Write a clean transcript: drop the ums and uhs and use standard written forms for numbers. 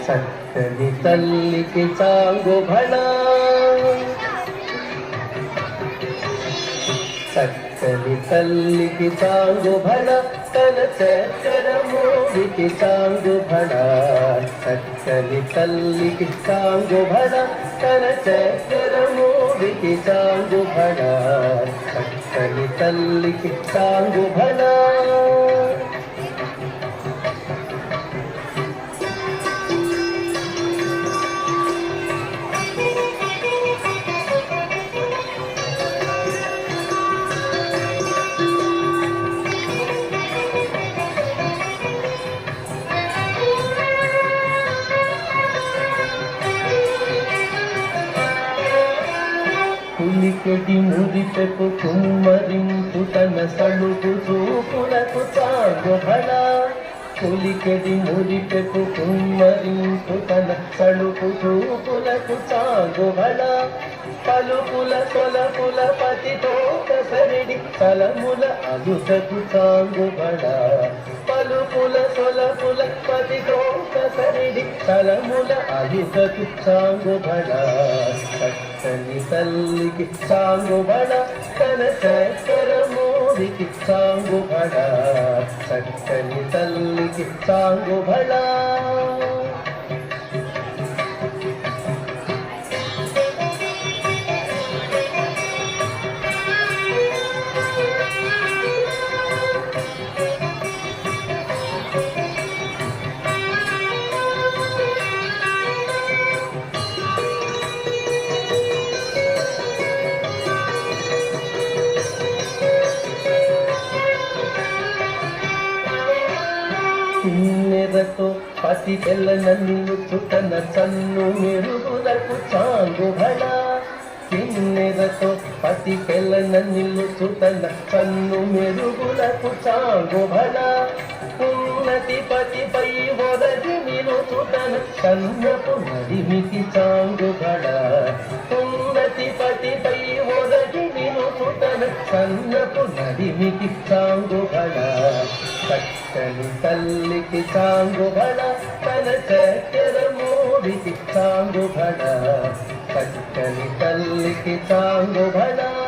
చక్కని తల్లికి చాంగు భళ, చక్కని తల్లికి చాంగు భళ, తన చక్కెర మూడికి చాంగు భళ. చక్కని తల్లికి చాంగు భళ, తన చక్కెర మూడికి చాంగు భళ. చక్కని తల్లికి చాంగు భళ. పులికెడి మురిపెకు కుమ్మరింపు తన సలుపు చూపులకు చాంగు భళ. పులికెడి మురిపెకు కుమ్మరింపు తన సలుపు చూపులకు చాంగు భళ. పలుపుల సొలపుల పతితో కసరిడి తలముల అలుటకు చాంగు భళ. పలుపుల సొలపుల పతితో కసరిడి తలముల అలుటకు చాంగు భళ. చక్కని తల్లికి చాంగు భళ, తన చక్కెర మూడికి చాంగు భళ. చక్కని తల్లికి చాంగు భళ. కిన్నెరతో పసి పిల్లనన్ను తన చన్ను మెరుగులకు చాంగు భళ. కిన్నెరతో పసి పిల్లనన్ను తన చన్ను మెరుగులకు చాంగు భళ. ఉన్నతి పతిపై ఒరగి నిలుచుతన కన్నపు నడిమికి చాంగు భళ. ఉన్నతి పతిపై ఒరగి నిలుచుతన కన్నపు నడిమికి చాంగు భళ. చక్కని తల్లికి చాంగు భళ, తన చక్కెర మూడికి చాంగు భళ. చక్కని తల్లికి చాంగు భళ.